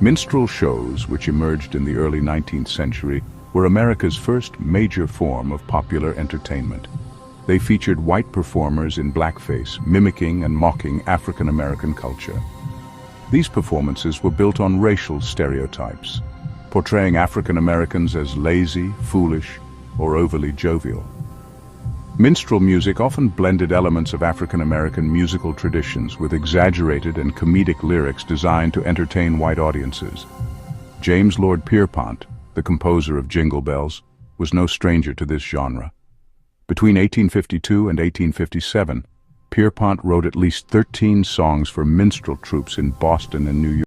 Minstrel shows, which emerged in the early 19th century, were America's first major form of popular entertainment. They featured white performers in blackface, mimicking and mocking African American culture. These performances were built on racial stereotypes, portraying African Americans as lazy, foolish, or overly jovial. Minstrel music often blended elements of African American musical traditions with exaggerated and comedic lyrics designed to entertain white audiences. James Lord Pierpont, the composer of Jingle Bells, was no stranger to this genre. Between 1852 and 1857, Pierpont wrote at least 13 songs for minstrel troupes in Boston and New York.